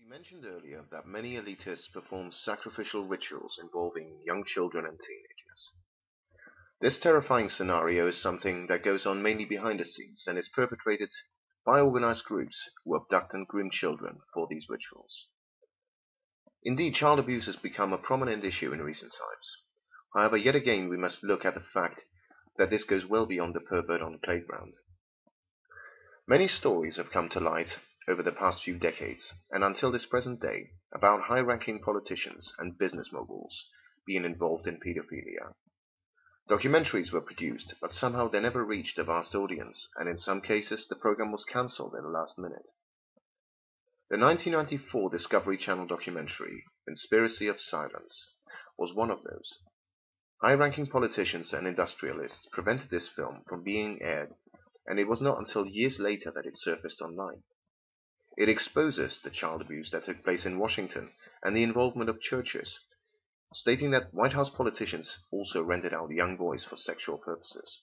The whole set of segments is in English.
mentioned earlier that many elitists perform sacrificial rituals involving young children and teenagers. This terrifying scenario is something that goes on mainly behind the scenes and is perpetrated by organized groups who abduct and groom children for these rituals. Indeed, child abuse has become a prominent issue in recent times. However, yet again we must look at the fact that this goes well beyond the pervert on the playground. Many stories have come to light over the past few decades, and until this present day, about high-ranking politicians and business moguls being involved in pedophilia. Documentaries were produced, but somehow they never reached a vast audience, and in some cases the program was cancelled in the last minute. The 1994 Discovery Channel documentary, Conspiracy of Silence, was one of those. High-ranking politicians and industrialists prevented this film from being aired, and it was not until years later that it surfaced online. It exposes the child abuse that took place in Washington and the involvement of churches, stating that White House politicians also rented out young boys for sexual purposes.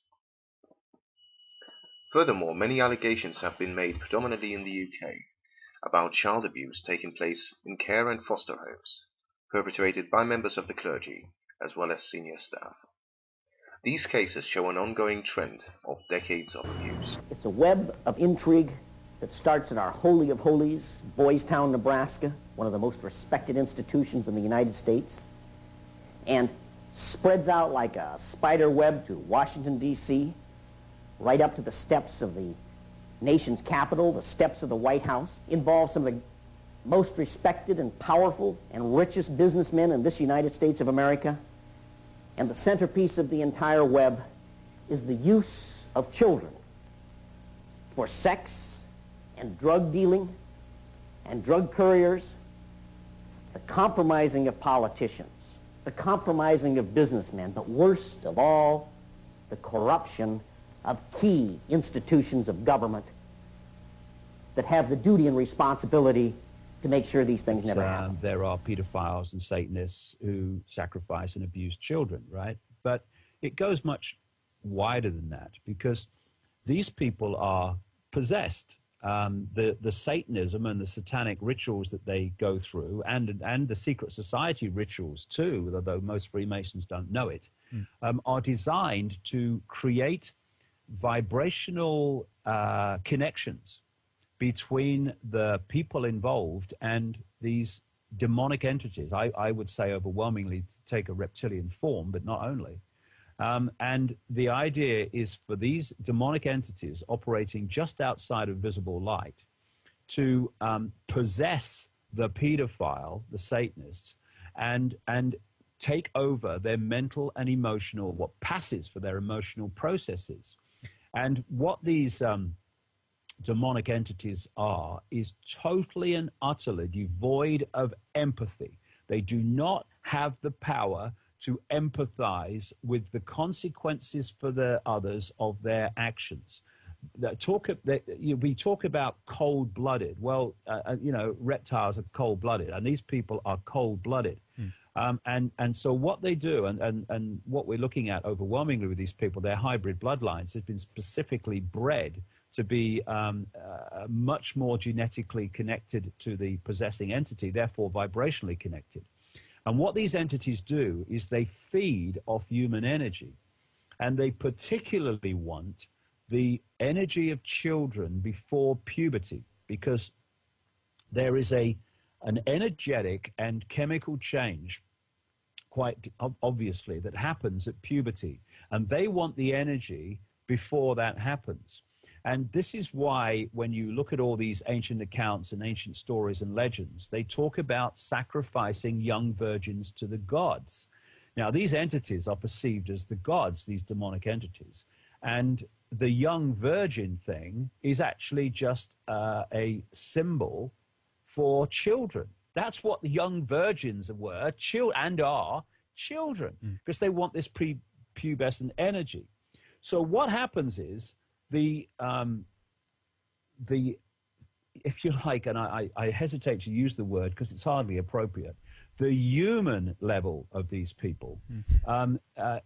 Furthermore, many allegations have been made, predominantly in the UK, about child abuse taking place in care and foster homes, perpetrated by members of the clergy, as well as senior staff. These cases show an ongoing trend of decades of abuse. It's a web of intrigue that starts in our Holy of Holies, Boys Town, Nebraska, one of the most respected institutions in the United States, and spreads out like a spider web to Washington, D.C., right up to the steps of the nation's capital, the steps of the White House, involves some of the most respected and powerful and richest businessmen in this United States of America. And the centerpiece of the entire web is the use of children for sex and drug dealing and drug couriers, the compromising of politicians, the compromising of businessmen, but worst of all, the corruption of key institutions of government that have the duty and responsibility to make sure these things never happen. There are pedophiles and Satanists who sacrifice and abuse children, right? But it goes much wider than that, because these people are possessed. The Satanism and the satanic rituals that they go through, and the secret society rituals too, although most Freemasons don't know it, are designed to create vibrational connections between the people involved and these demonic entities. I would say overwhelmingly take a reptilian form, but not only. And the idea is for these demonic entities operating just outside of visible light to possess the pedophile, the Satanists, and take over their mental and emotional, what passes for their emotional processes. And what these demonic entities are is totally and utterly devoid of empathy. They do not have the power to empathize with the consequences for the others of their actions. We talk about cold-blooded. Well, reptiles are cold-blooded, and these people are cold-blooded. And so what they do, and what we're looking at overwhelmingly with these people, their hybrid bloodlines have been specifically bred to be much more genetically connected to the possessing entity, therefore vibrationally connected. And what these entities do is they feed off human energy, and they particularly want the energy of children before puberty, because there is an energetic and chemical change, quite obviously, that happens at puberty, and they want the energy before that happens. And this is why when you look at all these ancient accounts and ancient stories and legends, they talk about sacrificing young virgins to the gods. Now, these entities are perceived as the gods, these demonic entities. And the young virgin thing is actually just a symbol for children. That's what the young virgins were, and are children, because they want this prepubescent energy. So what happens is, if you like, and I hesitate to use the word because it's hardly appropriate, the human level of these people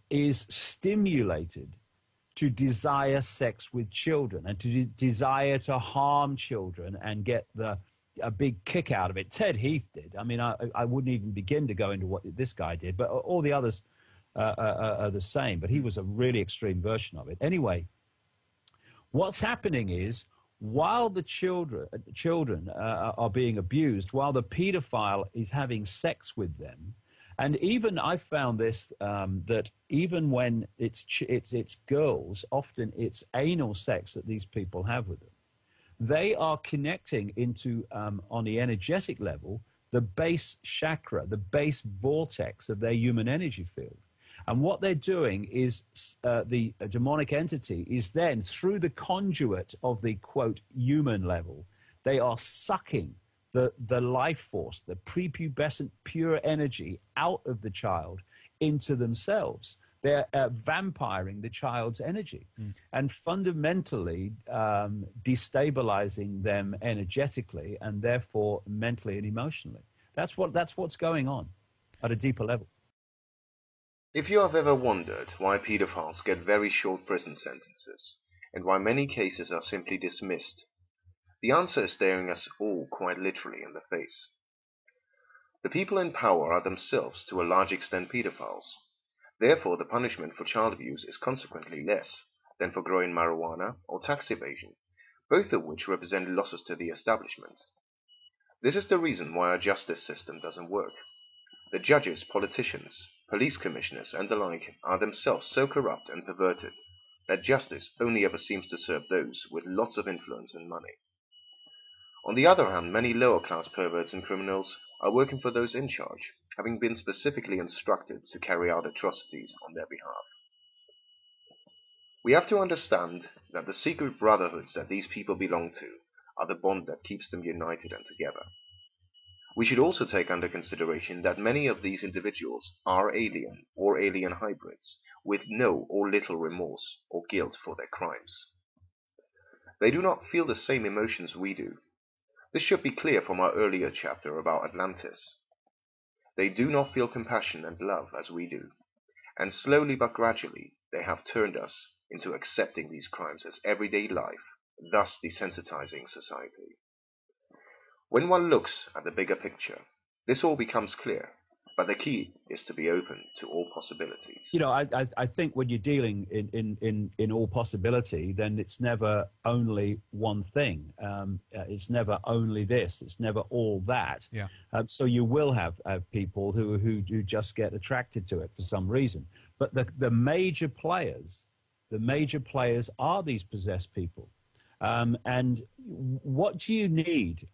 is stimulated to desire sex with children and to desire to harm children and get the a big kick out of it. Ted Heath did. I mean, I wouldn't even begin to go into what this guy did, but all the others are the same. But he was a really extreme version of it. Anyway, what's happening is while the children are being abused, while the pedophile is having sex with them, and even I found this that even when it's girls, often it's anal sex that these people have with them. They are connecting into, on the energetic level, the base chakra, the base vortex of their human energy field. And what they're doing is the demonic entity is then, through the conduit of the, quote, human level, they are sucking the life force, the prepubescent pure energy out of the child into themselves. They're vampiring the child's energy and fundamentally destabilizing them energetically and therefore mentally and emotionally. That's what's going on at a deeper level. If you have ever wondered why pedophiles get very short prison sentences and why many cases are simply dismissed, the answer is staring us all quite literally in the face. The people in power are themselves to a large extent pedophiles. Therefore, the punishment for child abuse is consequently less than for growing marijuana or tax evasion, both of which represent losses to the establishment. This is the reason why our justice system doesn't work. The judges, politicians, police commissioners, and the like are themselves so corrupt and perverted that justice only ever seems to serve those with lots of influence and money. On the other hand, many lower-class perverts and criminals are working for those in charge, having been specifically instructed to carry out atrocities on their behalf. We have to understand that the secret brotherhoods that these people belong to are the bond that keeps them united and together. We should also take under consideration that many of these individuals are alien or alien hybrids, with no or little remorse or guilt for their crimes. They do not feel the same emotions we do. This should be clear from our earlier chapter about Atlantis. They do not feel compassion and love as we do, and slowly but gradually they have turned us into accepting these crimes as everyday life, thus desensitizing society. When one looks at the bigger picture, this all becomes clear, but the key is to be open to all possibilities. You know, I think when you're dealing in all possibility, then it's never only one thing. It's never only this. It's never all that. Yeah. So you will have people who just get attracted to it for some reason. But the major players are these possessed people. And what do you need,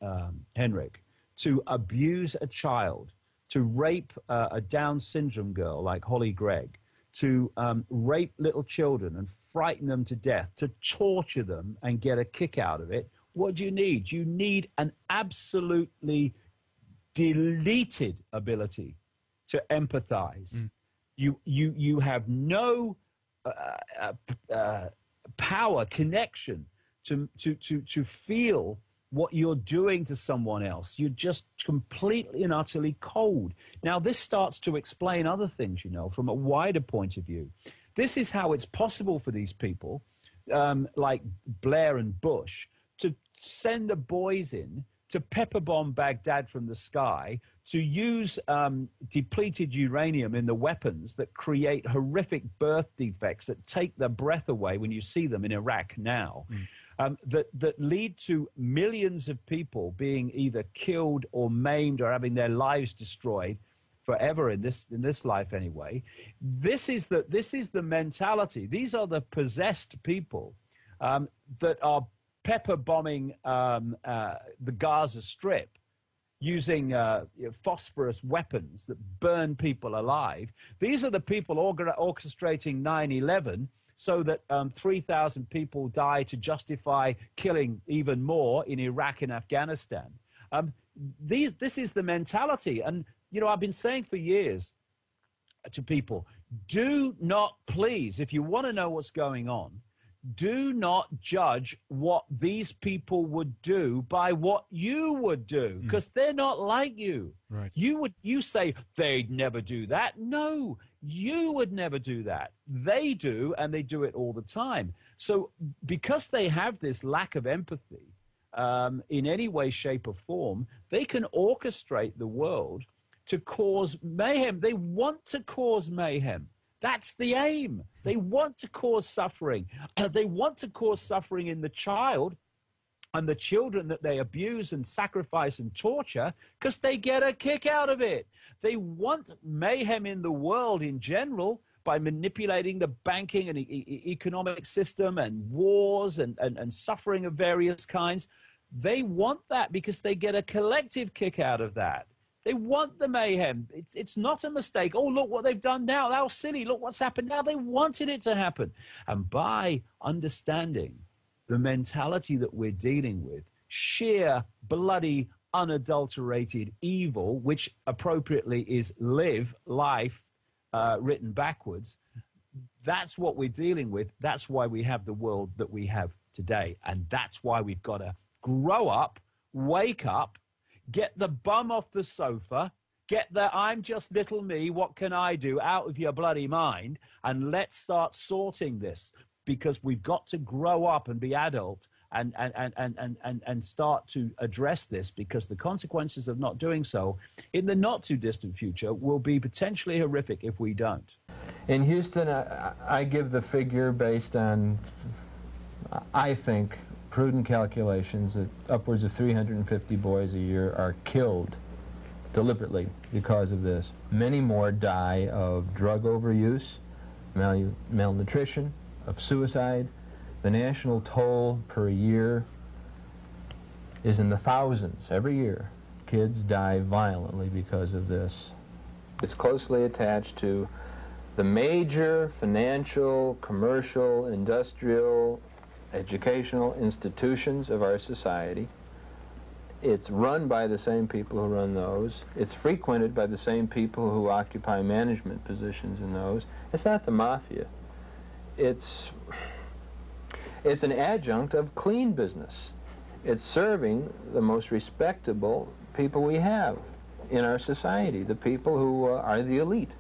Henrik, to abuse a child, to rape a Down syndrome girl like Holly Gregg, to rape little children and frighten them to death, to torture them and get a kick out of it? What do you need? You need an absolutely deleted ability to empathize. You have no power, connection to feel what you're doing to someone else. You're just completely and utterly cold. Now, this starts to explain other things, you know, from a wider point of view. This is how it's possible for these people, like Blair and Bush, to send the boys in to pepper bomb Baghdad from the sky, to use depleted uranium in the weapons that create horrific birth defects that take the breath away when you see them in Iraq now. That lead to millions of people being either killed or maimed or having their lives destroyed forever in this life anyway. This is the mentality. These are the possessed people that are pepper bombing the Gaza Strip using phosphorus weapons that burn people alive. These are the people orchestrating 9/11 so that 3,000 people die to justify killing even more in Iraq and Afghanistan. This is the mentality. And, you know, I've been saying for years to people, do not, please, if you want to know what's going on, do not judge what these people would do by what you would do, because they're not like you. Right. You say they'd never do that. No, you would never do that. They do, and they do it all the time. So because they have this lack of empathy, in any way, shape, or form, they can orchestrate the world to cause mayhem. They want to cause mayhem. That's the aim. They want to cause suffering. They want to cause suffering in the child and the children that they abuse and sacrifice and torture because they get a kick out of it. They want mayhem in the world in general by manipulating the banking and economic system and wars and suffering of various kinds. They want that because they get a collective kick out of that. They want the mayhem. It's not a mistake. Oh, look what they've done now. How silly. Look what's happened now. They wanted it to happen. And by understanding the mentality that we're dealing with, sheer, bloody, unadulterated evil, which appropriately is life, written backwards, that's what we're dealing with. That's why we have the world that we have today. And that's why we've got to grow up, wake up, get the bum off the sofa, get the I'm just little me, what can I do, out of your bloody mind, and let's start sorting this, because we've got to grow up and be adult and start to address this, because the consequences of not doing so in the not too distant future will be potentially horrific if we don't. In Houston, I give the figure based on, I think, prudent calculations that upwards of 350 boys a year are killed deliberately because of this. Many more die of drug overuse, malnutrition, of suicide. The national toll per year is in the thousands every year. Kids die violently because of this. It's closely attached to the major financial, commercial, industrial, educational institutions of our society. It's run by the same people who run those. It's frequented by the same people who occupy management positions in those. It's not the mafia. It's an adjunct of clean business. It's serving the most respectable people we have in our society, the people who are the elite.